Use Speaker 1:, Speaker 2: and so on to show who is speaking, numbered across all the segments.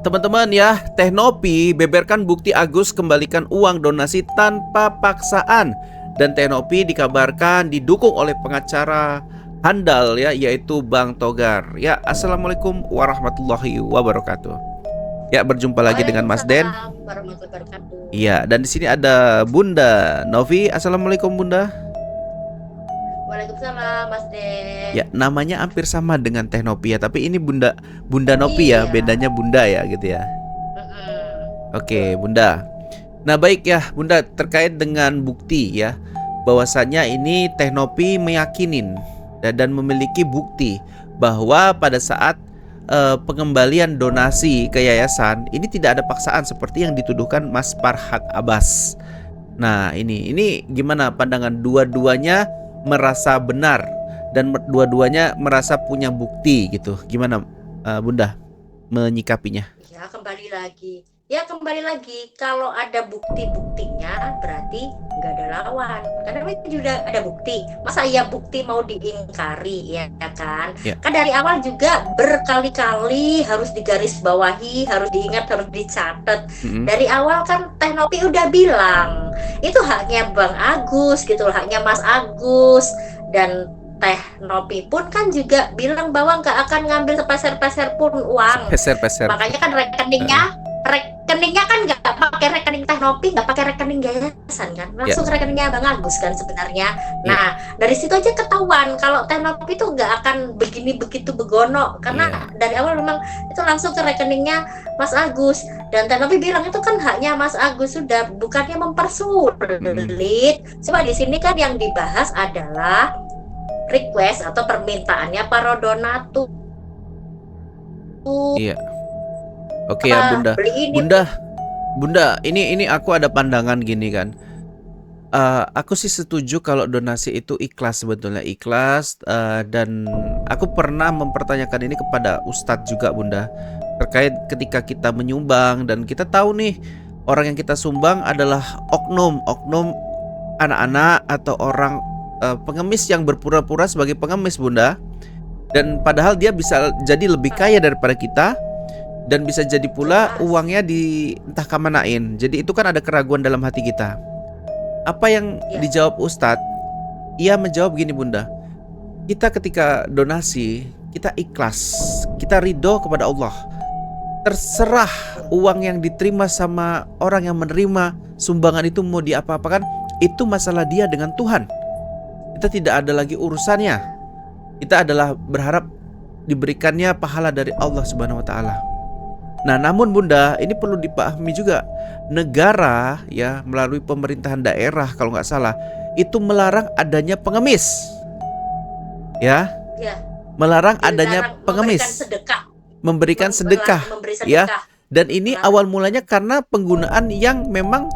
Speaker 1: Teman-teman ya, Teknopi beberkan bukti Agus kembalikan uang donasi tanpa paksaan. Dan Teknopi dikabarkan didukung oleh pengacara handal ya, yaitu Bang Togar. Ya, Assalamualaikum warahmatullahi wabarakatuh. Ya, berjumpa lagi dengan Mas Den.
Speaker 2: Waalaikumsalam warahmatullahi wabarakatuh.
Speaker 1: Iya, dan di sini ada Bunda Novi. Assalamualaikum Bunda.
Speaker 2: Waalaikumsalam Mas Den.
Speaker 1: Ya, namanya hampir sama dengan Teknopi ya, tapi ini Bunda Novi ya,
Speaker 2: Iya.
Speaker 1: bedanya Bunda ya gitu ya.
Speaker 2: Mm-mm.
Speaker 1: Oke, Bunda. Nah, baik ya, Bunda, terkait dengan bukti ya, bahwasanya ini Teknopi meyakinin dan memiliki bukti bahwa pada saat pengembalian donasi ke yayasan ini tidak ada paksaan seperti yang dituduhkan Mas Farhad Abbas. Nah, ini gimana pandangan dua-duanya merasa benar dan dua-duanya merasa punya bukti gitu. Gimana Bunda menyikapinya?
Speaker 2: Ya kembali lagi kalau ada bukti-buktinya berarti nggak ada lawan, karena itu juga ada bukti. Masa iya bukti mau diingkari, ya kan?
Speaker 1: Ya.
Speaker 2: Kan dari awal juga berkali-kali harus digarisbawahi, harus diingat, harus dicatat. Dari awal kan Teknopi udah bilang itu haknya Bang Agus gitu loh, haknya Mas Agus. Dan Teknopi pun kan juga bilang bahwa nggak akan ngambil sepeser-peser pun uang.
Speaker 1: Peser-peser.
Speaker 2: Makanya kan rekeningnya kan nggak pakai rekening Teknopi, nggak pakai rekening yayasan kan, langsung ke rekeningnya Bang Agus kan sebenarnya. Nah, dari situ aja ketahuan kalau Teknopi itu nggak akan begini begitu begono, karena dari awal memang itu langsung ke rekeningnya Mas Agus. Dan Teknopi bilang itu kan haknya Mas Agus, sudah, bukannya mempersulit. Coba di sini kan yang dibahas adalah request atau permintaannya para donatur.
Speaker 1: Iya. Oke ya Bunda. Bunda, ini aku ada pandangan gini kan. Aku sih setuju kalau donasi itu ikhlas, sebetulnya ikhlas. Dan aku pernah mempertanyakan ini kepada Ustadz juga Bunda, terkait ketika kita menyumbang dan kita tahu nih orang yang kita sumbang adalah oknum anak-anak atau orang pengemis yang berpura-pura sebagai pengemis Bunda. Dan padahal dia bisa jadi lebih kaya daripada kita, dan bisa jadi pula uangnya di entah kemanain. Jadi itu kan ada keraguan dalam hati kita. Apa yang dijawab Ustadz? Ia menjawab gini Bunda, kita ketika donasi kita ikhlas, kita ridho kepada Allah. Terserah uang yang diterima sama orang yang menerima sumbangan itu mau diapa-apakan, itu masalah dia dengan Tuhan. Kita tidak ada lagi urusannya. Kita adalah berharap diberikannya pahala dari Allah Subhanahu wa taala. Nah, namun Bunda, ini perlu dipahami juga, negara ya melalui pemerintahan daerah kalau nggak salah itu melarang adanya pengemis, ya, melarang adanya pengemis, memberikan sedekah, ya. Dan ini awal mulanya karena penggunaan yang memang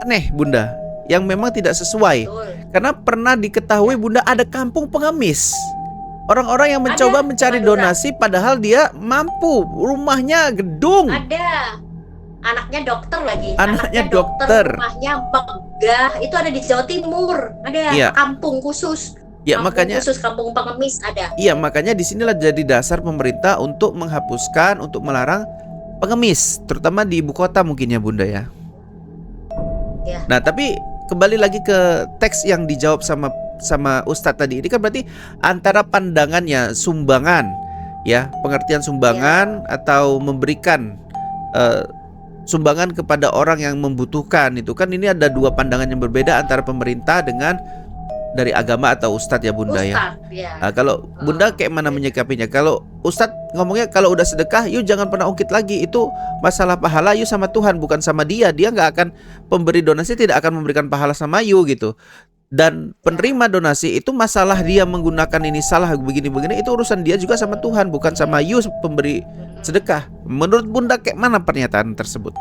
Speaker 1: aneh Bunda, yang memang tidak sesuai. Karena pernah diketahui Bunda ada kampung pengemis. Orang-orang yang mencoba mencari donasi padahal dia mampu, rumahnya gedung.
Speaker 2: Ada. Anaknya dokter lagi.
Speaker 1: Anaknya dokter.
Speaker 2: Rumahnya megah. Itu ada di Jawa Timur. Ada kampung khusus.
Speaker 1: Ya, makanya
Speaker 2: khusus kampung pengemis ada.
Speaker 1: Iya, makanya disinilah jadi dasar pemerintah untuk menghapuskan, untuk melarang pengemis, terutama di ibu kota mungkin ya Bunda ya. Nah, tapi kembali lagi ke teks yang dijawab sama Ustadz tadi. Ini kan berarti antara pandangannya sumbangan, ya, pengertian sumbangan atau memberikan sumbangan kepada orang yang membutuhkan, itu kan ini ada dua pandangan yang berbeda antara pemerintah dengan dari agama atau Ustadz ya Bunda ya. Nah, kalau Bunda kayak mana menyikapinya? Kalau Ustadz ngomongnya kalau udah sedekah, yuk jangan pernah ungkit lagi, itu masalah pahala yuk sama Tuhan, bukan sama dia. Dia nggak akan, pemberi donasi tidak akan memberikan pahala sama you gitu. Dan penerima donasi itu masalah dia menggunakan ini salah begini-begini, itu urusan dia juga sama Tuhan, bukan sama you pemberi sedekah. Menurut Bunda kayak mana pernyataan tersebut?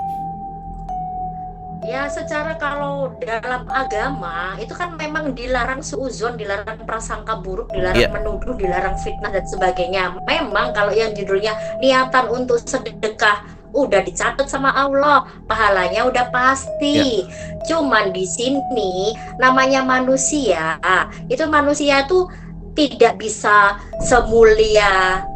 Speaker 2: Ya, secara kalau dalam agama itu kan memang dilarang suuzon, dilarang prasangka buruk, dilarang menuduh, dilarang fitnah dan sebagainya. Memang kalau yang judulnya niatan untuk sedekah udah dicatat sama Allah, pahalanya udah pasti. Cuman di sini namanya manusia, itu manusia tuh tidak bisa semulia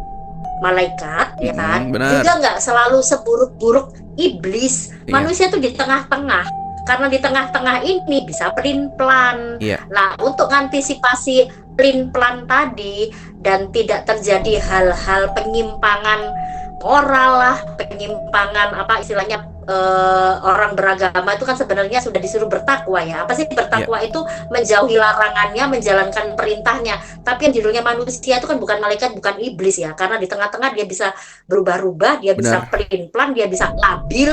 Speaker 2: malaikat, ya kan,
Speaker 1: benar.
Speaker 2: juga nggak selalu seburuk-buruk iblis.
Speaker 1: Iya.
Speaker 2: Manusia tuh di tengah-tengah. Karena di tengah-tengah ini bisa pelin-pelan.
Speaker 1: Iya.
Speaker 2: Nah, untuk antisipasi pelin-pelan tadi dan tidak terjadi hal-hal penyimpangan moral lah, penyimpangan apa istilahnya, orang beragama itu kan sebenarnya sudah disuruh bertakwa ya. Apa sih bertakwa itu? Menjauhi larangannya, menjalankan perintahnya. Tapi yang judulnya manusia itu kan bukan malaikat, bukan iblis ya. Karena di tengah-tengah dia bisa berubah-ubah, dia bisa
Speaker 1: Benar.
Speaker 2: pelin-pelan, dia bisa labil.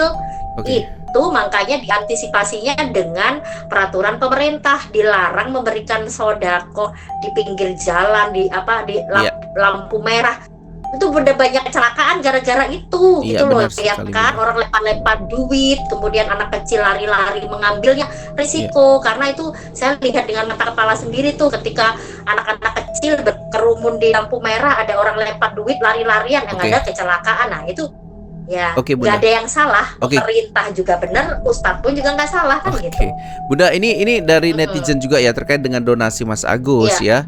Speaker 1: Oke.
Speaker 2: Itu makanya diantisipasinya dengan peraturan pemerintah, dilarang memberikan sodako di pinggir jalan, di
Speaker 1: Iya.
Speaker 2: lampu merah. Itu udah banyak kecelakaan gara-gara itu,
Speaker 1: Iya,
Speaker 2: gitu loh
Speaker 1: benar
Speaker 2: ya
Speaker 1: sekali,
Speaker 2: kan.
Speaker 1: Bunda.
Speaker 2: Orang lempar-lempar duit, kemudian anak kecil lari-lari mengambilnya,
Speaker 1: Iya.
Speaker 2: risiko. Karena itu saya lihat dengan mata kepala sendiri tuh, ketika anak-anak kecil berkerumun di lampu merah, ada orang lempar duit lari-larian, yang
Speaker 1: Oke.
Speaker 2: ada kecelakaan. Nah itu ya
Speaker 1: Oke,
Speaker 2: nggak
Speaker 1: Bunda.
Speaker 2: ada yang salah,
Speaker 1: Oke.
Speaker 2: pemerintah juga benar, ustadz pun juga nggak salah kan gitu.
Speaker 1: Oke, Bunda, ini dari netizen juga ya terkait dengan donasi Mas Agus ya.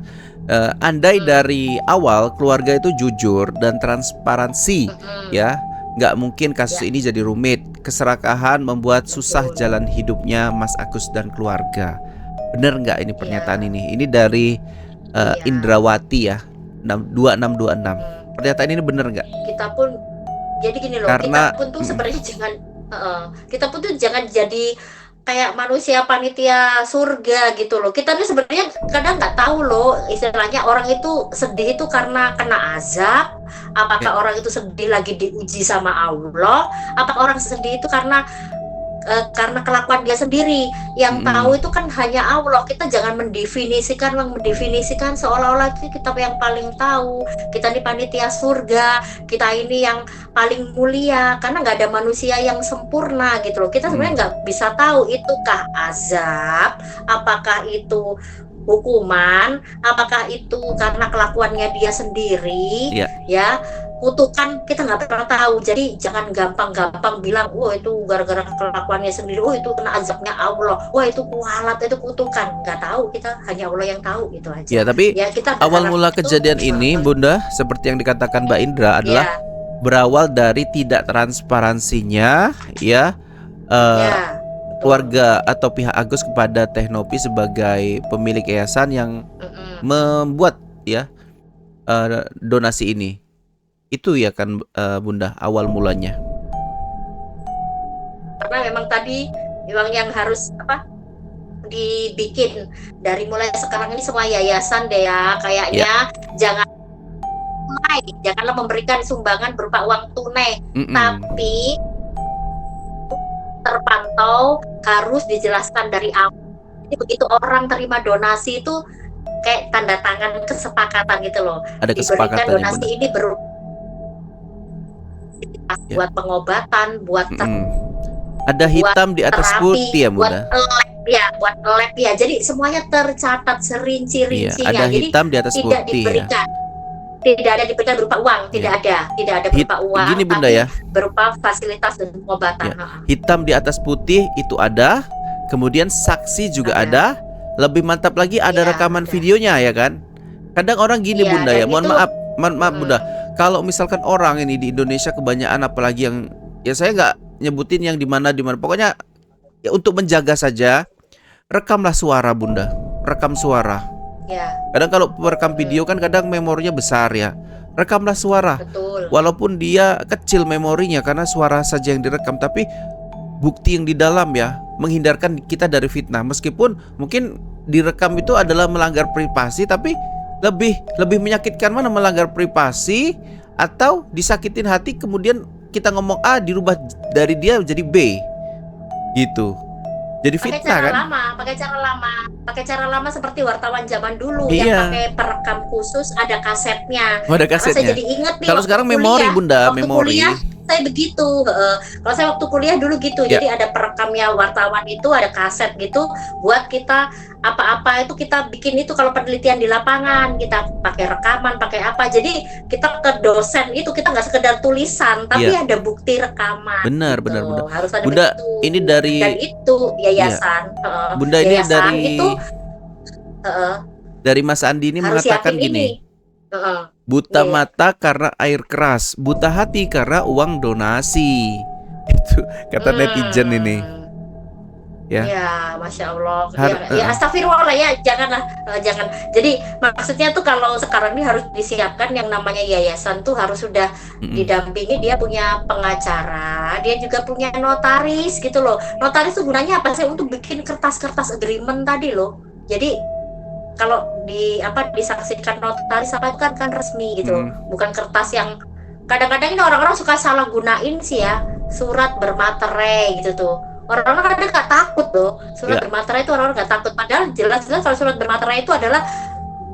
Speaker 1: Andai dari awal keluarga itu jujur dan transparansi ya, nggak mungkin kasus ini jadi rumit. Keserakahan membuat susah jalan hidupnya Mas Agus dan keluarga. Bener nggak ini pernyataan ini? Ini dari Indrawati ya, 2626. Pernyataan ini bener nggak?
Speaker 2: Kita pun jadi gini loh,
Speaker 1: Karena
Speaker 2: kita pun tuh sebenarnya kita pun tuh jangan jadi kayak manusia panitia surga gitu loh. Kita tuh sebenarnya kadang nggak tahu loh, istilahnya orang itu sedih itu karena kena azab, apakah orang itu sedih lagi diuji sama Allah, apakah orang sedih itu karena kelakuan dia sendiri. Yang tahu itu kan hanya Allah. Kita jangan mendefinisikan seolah-olah itu kita yang paling tahu, kita ini panitia surga, kita ini yang paling mulia, karena nggak ada manusia yang sempurna gitu loh. Kita sebenarnya nggak bisa tahu itukah azab, apakah itu hukuman, apakah itu karena kelakuannya dia sendiri, ya kutukan, kita nggak pernah tahu. Jadi jangan gampang-gampang bilang, wah itu gara-gara kelakuannya sendiri, oh itu kena azabnya Allah, wah itu kualat, itu kutukan. Nggak tahu, kita hanya Allah yang tahu, itu aja.
Speaker 1: Ya, tapi
Speaker 2: ya, kita
Speaker 1: awal mula kejadian ini, Bunda, seperti yang dikatakan Mbak Indra adalah berawal dari tidak transparansinya ya, keluarga atau pihak Agus kepada Teknopi sebagai pemilik yayasan yang membuat ya donasi ini. Itu ya kan, Bunda, awal mulanya.
Speaker 2: Karena memang tadi memang yang harus dibikin dari mulai sekarang ini semua yayasan deh ya, kayaknya janganlah memberikan sumbangan berupa uang tunai, tapi terpantau, harus dijelaskan dari awal. Jadi begitu orang terima donasi itu kayak tanda tangan kesepakatan gitu loh.
Speaker 1: Ada kesepakatan
Speaker 2: diberikan donasi ini buat pengobatan, buat
Speaker 1: ada hitam di atas
Speaker 2: terapi,
Speaker 1: putih ya, Bunda.
Speaker 2: buat lab ya. Jadi semuanya tercatat serinci-rincinya.
Speaker 1: Ada hitam di atas
Speaker 2: tidak
Speaker 1: putih
Speaker 2: diberikan. Tidak ada diberikan berupa uang, tidak ada berupa uang.
Speaker 1: Gini, Bunda, ya,
Speaker 2: berupa fasilitas dan pengobatan.
Speaker 1: Hitam di atas putih itu ada, kemudian saksi juga ada. Lebih mantap lagi ada rekaman videonya ya kan. Kadang orang gini, Bunda ya, mohon maaf Bunda, kalau misalkan orang ini di Indonesia kebanyakan, apalagi yang ya saya nggak nyebutin yang di mana, pokoknya ya untuk menjaga saja, rekamlah suara, Bunda, rekam suara. Kadang kalau merekam video kan kadang memorinya besar ya, rekamlah suara.
Speaker 2: Betul.
Speaker 1: Walaupun dia kecil memorinya karena suara saja yang direkam, tapi bukti yang di dalam ya, menghindarkan kita dari fitnah. Meskipun mungkin direkam itu adalah melanggar privasi, tapi lebih menyakitkan mana, melanggar privasi atau disakitin hati kemudian kita ngomong A dirubah dari dia jadi B gitu. Jadi fitnah kan?
Speaker 2: Pakai cara lama seperti wartawan zaman dulu yang pakai perekam khusus, ada kasetnya.
Speaker 1: Ada kasetnya.
Speaker 2: Saya jadi ingat nih.
Speaker 1: Kalau sekarang memori, Bunda, memori.
Speaker 2: Kuliah, saya begitu. Kalau saya waktu kuliah dulu gitu. Jadi ada perekamnya wartawan itu, ada kaset gitu buat kita apa-apa itu kita bikin itu. Kalau penelitian di lapangan kita pakai rekaman, pakai apa. Jadi kita ke dosen itu kita nggak sekedar tulisan, tapi ada bukti rekaman.
Speaker 1: Benar,
Speaker 2: gitu.
Speaker 1: benar.
Speaker 2: Harus ada
Speaker 1: Bunda,
Speaker 2: begitu.
Speaker 1: ini dari
Speaker 2: Dan itu yayasan.
Speaker 1: Bunda, ini
Speaker 2: yayasan
Speaker 1: dari
Speaker 2: itu,
Speaker 1: dari Mas Andi ini mengatakan gini. Buta
Speaker 2: Iya.
Speaker 1: mata karena air keras, buta hati karena uang donasi. Itu kata netizen ini,
Speaker 2: Hmm.
Speaker 1: ya.
Speaker 2: Ya, masya Allah.
Speaker 1: Har
Speaker 2: Ya, astagfirullah ya, janganlah, jangan. Jadi maksudnya tuh kalau sekarang ini harus disiapkan yang namanya yayasan tuh harus sudah
Speaker 1: mm-mm,
Speaker 2: didampingi, dia punya pengacara, dia juga punya notaris gitu loh. Notaris tuh gunanya apa sih? Untuk bikin kertas-kertas agreement tadi loh. Jadi kalau disaksikan notaris apa itu kan resmi gitu loh,
Speaker 1: mm-mm.
Speaker 2: bukan kertas yang kadang-kadang ini orang-orang suka salah gunain sih ya, surat bermaterai gitu tuh. Orang-orang kadang nggak takut loh, surat
Speaker 1: Ya,
Speaker 2: bermaterai itu orang-orang nggak takut, padahal jelas-jelas kalau surat bermaterai itu adalah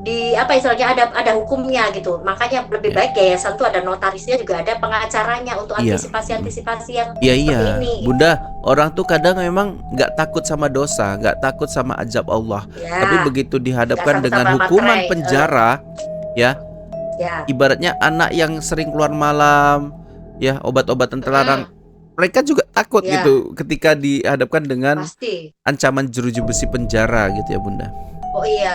Speaker 2: di apa istilahnya ada hukumnya gitu. Makanya lebih
Speaker 1: ya,
Speaker 2: baik yayasan tuh ada notarisnya, juga ada pengacaranya untuk
Speaker 1: iya. Mm.
Speaker 2: antisipasi-antisipasi yang
Speaker 1: Iya iya,
Speaker 2: seperti ini.
Speaker 1: Bunda. Orang tuh kadang memang nggak takut sama dosa, nggak takut sama azab Allah. Tapi
Speaker 2: Ya,
Speaker 1: begitu
Speaker 2: nggak
Speaker 1: dihadapkan dengan
Speaker 2: sama-sama
Speaker 1: hukuman
Speaker 2: materai.
Speaker 1: penjara, ya,
Speaker 2: Ya.
Speaker 1: ibaratnya anak yang sering keluar malam, ya, obat-obatan terlarang,
Speaker 2: Mm-mm.
Speaker 1: mereka juga takut
Speaker 2: Ya,
Speaker 1: gitu ketika dihadapkan dengan
Speaker 2: pasti.
Speaker 1: ancaman jeruji besi penjara gitu ya, Bunda.
Speaker 2: Oh iya,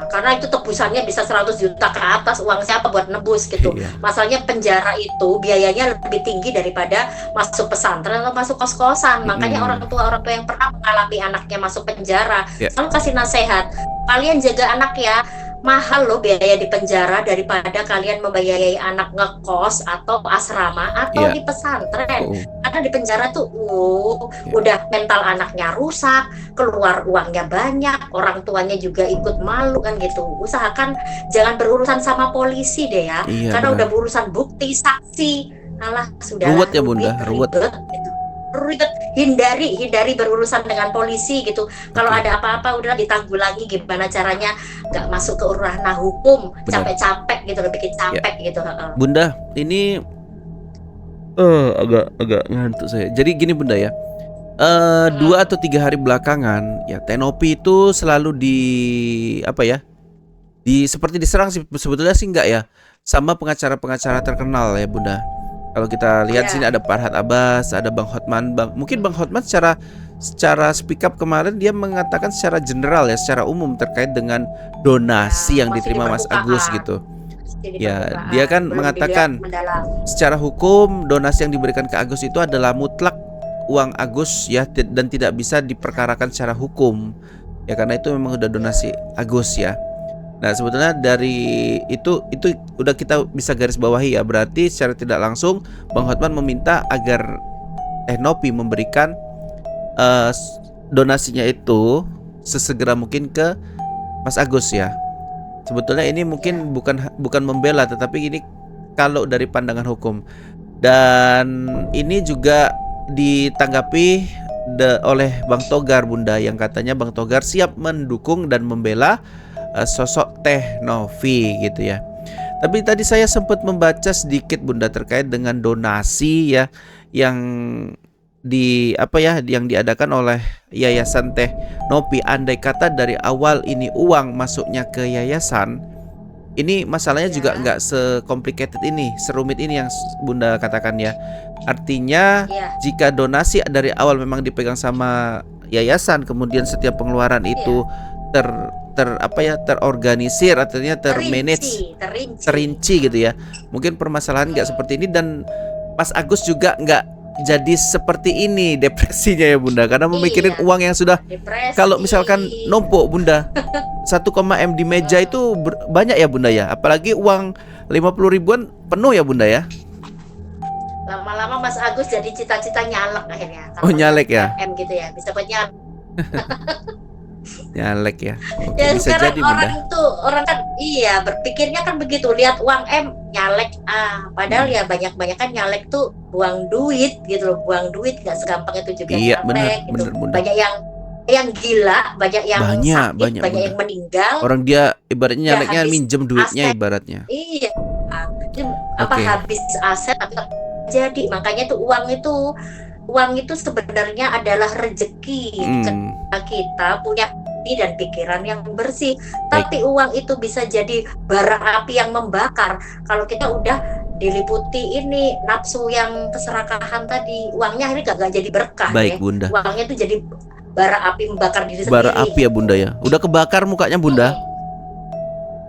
Speaker 2: karena itu tebusannya bisa 100 juta ke atas, uang siapa buat nebus gitu.
Speaker 1: Iya.
Speaker 2: Masalahnya penjara itu biayanya lebih tinggi daripada masuk pesantren atau masuk kos-kosan. Makanya
Speaker 1: Mm-mm.
Speaker 2: orang tua yang pernah mengalami anaknya masuk penjara
Speaker 1: Ya,
Speaker 2: selalu kasih nasihat, kalian jaga anak ya, mahal loh biaya di penjara daripada kalian membiayai anak ngekos atau asrama atau
Speaker 1: iya.
Speaker 2: di pesantren.
Speaker 1: Oh,
Speaker 2: Karena di penjara tuh
Speaker 1: ya.
Speaker 2: udah mental anaknya rusak, keluar uangnya banyak, orang tuanya juga ikut malu kan gitu. Usahakan jangan berurusan sama polisi deh ya,
Speaker 1: Iya
Speaker 2: karena
Speaker 1: benar.
Speaker 2: udah berurusan bukti saksi. Alah, sudahlah,
Speaker 1: Ruwet ya, Bunda, ruwet.
Speaker 2: ribet gitu. Ribet, hindari berurusan dengan polisi gitu. Kalau
Speaker 1: Oke,
Speaker 2: ada apa-apa udah ditanggulangi gimana caranya, nggak masuk ke ranah hukum,
Speaker 1: benar.
Speaker 2: capek-capek gitu, bikin
Speaker 1: Ya,
Speaker 2: capek gitu. Heeh.
Speaker 1: Bunda, ini agak ngantuk saya. Jadi gini, Bunda ya.
Speaker 2: Mm-mm.
Speaker 1: 2 atau 3 hari belakangan ya Tenopi itu selalu apa ya, seperti diserang sih, sebetulnya sih enggak ya, sama pengacara-pengacara terkenal ya, Bunda. Kalau kita lihat sini
Speaker 2: Ya.
Speaker 1: ada Farhad Abbas, ada Bang Hotman, mungkin Bang Hotman secara speak up kemarin dia mengatakan secara general ya, secara umum terkait dengan donasi yang
Speaker 2: Masih di
Speaker 1: diterima Mas Agus
Speaker 2: permukaan.
Speaker 1: gitu.
Speaker 2: Masih di
Speaker 1: Ya,
Speaker 2: permukaan,
Speaker 1: dia kan
Speaker 2: belum dilihat
Speaker 1: mengatakan
Speaker 2: mendalam.
Speaker 1: secara hukum donasi yang diberikan ke Agus itu adalah mutlak uang Agus ya, dan tidak bisa diperkarakan secara hukum ya, karena itu memang udah donasi Agus ya. Nah, sebetulnya dari itu udah kita bisa garis bawahi ya, berarti secara tidak langsung Bang Hotman meminta agar Nopi memberikan donasinya itu sesegera mungkin ke Mas Agus ya. Sebetulnya ini mungkin bukan membela, tetapi ini kalau dari pandangan hukum. Dan ini juga ditanggapi oleh Bang Togar, Bunda, yang katanya Bang Togar siap mendukung dan membela sosok Teh Novi gitu ya. Tapi tadi saya sempat membaca sedikit, Bunda, terkait dengan donasi ya yang yang diadakan oleh Yayasan Teh Nopi. Andai kata dari awal ini uang masuknya ke yayasan, ini masalahnya juga
Speaker 2: Ya.
Speaker 1: nggak se-complicated ini, serumit ini yang Bunda katakan ya. Artinya
Speaker 2: Ya.
Speaker 1: jika donasi dari awal memang dipegang sama yayasan, kemudian setiap pengeluaran itu terorganisir, artinya termanage, terinci gitu ya. Mungkin permasalahan nggak seperti ini, dan Mas Agus juga nggak jadi seperti ini depresinya ya, Bunda, karena memikirin
Speaker 2: Iya.
Speaker 1: uang yang sudah,
Speaker 2: Depresi.
Speaker 1: kalau misalkan numpuk, Bunda, 1,M di meja itu banyak ya, Bunda ya, apalagi uang 50 ribuan penuh ya, Bunda ya.
Speaker 2: Lama-lama Mas Agus jadi cita-cita nyalek akhirnya.
Speaker 1: Oh, nyalek ya?
Speaker 2: M gitu ya, bisa buat nyalek.
Speaker 1: Nyalek ya. Oke,
Speaker 2: Ya
Speaker 1: bisa
Speaker 2: sekarang
Speaker 1: jadi, Bunda.
Speaker 2: orang kan iya berpikirnya kan begitu, lihat uang M nyalek, padahal ya banyak kan nyalek tuh buang duit gitu loh, buang duit nggak segampang itu juga
Speaker 1: Iya,
Speaker 2: nyalek gitu.
Speaker 1: bener, Bunda.
Speaker 2: Banyak yang gila, banyak yang sakit,
Speaker 1: banyak,
Speaker 2: banyak
Speaker 1: Bunda.
Speaker 2: yang meninggal.
Speaker 1: Orang dia ibaratnya
Speaker 2: Ya,
Speaker 1: nyaleknya
Speaker 2: habis
Speaker 1: minjem duitnya
Speaker 2: aset.
Speaker 1: ibaratnya.
Speaker 2: Iya, itu
Speaker 1: Oke.
Speaker 2: habis aset atau jadi, makanya tuh uang itu sebenarnya adalah rezeki kita punya hati dan pikiran yang bersih. Tapi uang itu bisa jadi bara api yang membakar kalau kita udah diliputi ini nafsu yang keserakahan tadi. Uangnya akhirnya gak jadi berkah.
Speaker 1: Baik,
Speaker 2: ya.
Speaker 1: Bunda.
Speaker 2: Uangnya itu jadi bara api membakar diri
Speaker 1: Bara
Speaker 2: sendiri.
Speaker 1: api ya, Bunda ya. Udah kebakar mukanya, Bunda.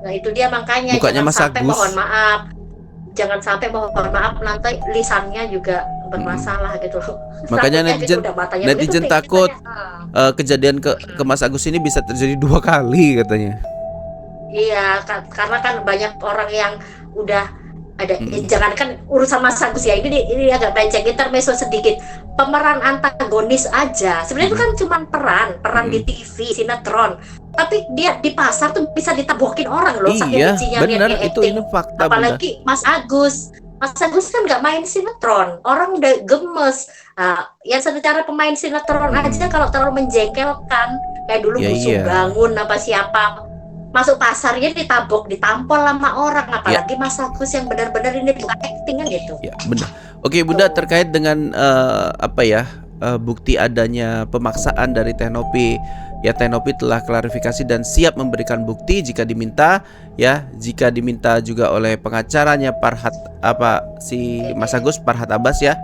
Speaker 2: Nah itu dia makanya
Speaker 1: Bukanya
Speaker 2: jangan
Speaker 1: Mas
Speaker 2: sampai
Speaker 1: Agus.
Speaker 2: mohon maaf, jangan sampai mohon maaf nanti lisannya juga
Speaker 1: Mm-mm.
Speaker 2: bermasalah gitu loh.
Speaker 1: Makanya
Speaker 2: Takutnya gitu
Speaker 1: netizen
Speaker 2: udah matanya begitu
Speaker 1: netizen takut
Speaker 2: kitanya.
Speaker 1: kejadian ke Mas Agus ini bisa terjadi 2 kali katanya.
Speaker 2: Iya, karena kan banyak orang yang udah ada,
Speaker 1: Mm-mm.
Speaker 2: jangankan urusan Mas Agus ya, ini agak becek intermezzo sedikit. Pemeran antagonis aja, sebenarnya itu
Speaker 1: Mm-mm.
Speaker 2: kan cuma peran di
Speaker 1: Mm-mm.
Speaker 2: TV, sinetron. Tapi dia di pasar tuh bisa ditabokin orang loh, saking
Speaker 1: Iya,
Speaker 2: bencinya lihat
Speaker 1: bener
Speaker 2: dia
Speaker 1: itu
Speaker 2: acting.
Speaker 1: ini fakta Bunda.
Speaker 2: Apalagi Mas Agus. Mas Agus kan nggak main sinetron, orang udah gemes. Ya secara pemain sinetron aja
Speaker 1: Mm-mm.
Speaker 2: kalau terlalu menjengkelkan, kayak dulu
Speaker 1: Ya
Speaker 2: Busung
Speaker 1: iya.
Speaker 2: Bangun apa siapa, masuk pasarnya ditabok, ditampol sama orang,
Speaker 1: Ya,
Speaker 2: apalagi Mas Agus yang benar-benar ini bukan acting kan gitu.
Speaker 1: ya benar. Oke Bunda,
Speaker 2: Tuh.
Speaker 1: terkait dengan apa ya bukti adanya pemaksaan dari Teknopi, ya Teknopi telah klarifikasi dan siap memberikan bukti jika diminta, ya jika diminta juga oleh pengacaranya Farhat apa si Mas Agus Farhat Abbas ya.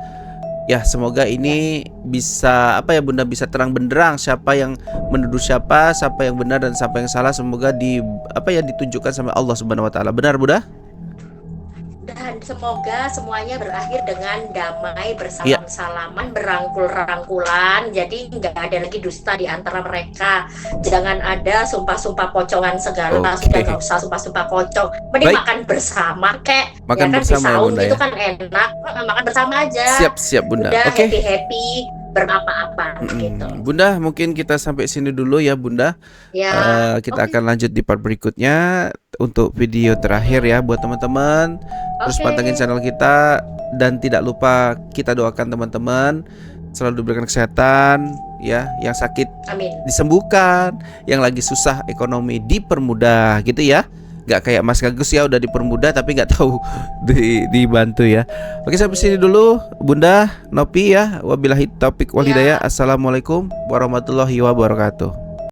Speaker 1: Ya semoga ini bisa apa ya Bunda, bisa terang benderang siapa yang menuduh siapa, siapa yang benar dan siapa yang salah. Semoga di apa ya ditunjukkan sama Allah Subhanahu wa taala. Benar Bunda?
Speaker 2: Dan semoga semuanya berakhir dengan damai,
Speaker 1: Iya.
Speaker 2: bersalam-salaman, berangkul-rangkulan. Jadi nggak ada lagi dusta di antara mereka. Jangan ada sumpah-sumpah pocongan segala.
Speaker 1: Oke.
Speaker 2: Sudah nggak usah sumpah-sumpah pocong. Mending
Speaker 1: Baik.
Speaker 2: makan bersama kek.
Speaker 1: Makan
Speaker 2: Ya kan di
Speaker 1: bersama ya
Speaker 2: saung
Speaker 1: Bunda
Speaker 2: gitu
Speaker 1: ya.
Speaker 2: kan enak. Makan bersama aja.
Speaker 1: Siap Bunda.
Speaker 2: Udah
Speaker 1: Oke.
Speaker 2: happy-happy, berapa-apa gitu.
Speaker 1: Bunda, mungkin kita sampai sini dulu ya Bunda.
Speaker 2: Ya.
Speaker 1: Kita
Speaker 2: Oke.
Speaker 1: akan lanjut di part berikutnya untuk video terakhir ya buat teman-teman. Terus
Speaker 2: Oke.
Speaker 1: pantengin channel kita dan tidak lupa kita doakan teman-teman selalu diberikan kesehatan ya, yang sakit
Speaker 2: Amin.
Speaker 1: disembuhkan, yang lagi susah ekonomi dipermudah gitu ya. Gak kayak Mas Agus ya udah dipermudah tapi nggak tahu dibantu ya. Oke sampai sini dulu Bunda Nopi ya. Wabillahi taufik wal hidayah. Assalamualaikum warahmatullahi wabarakatuh.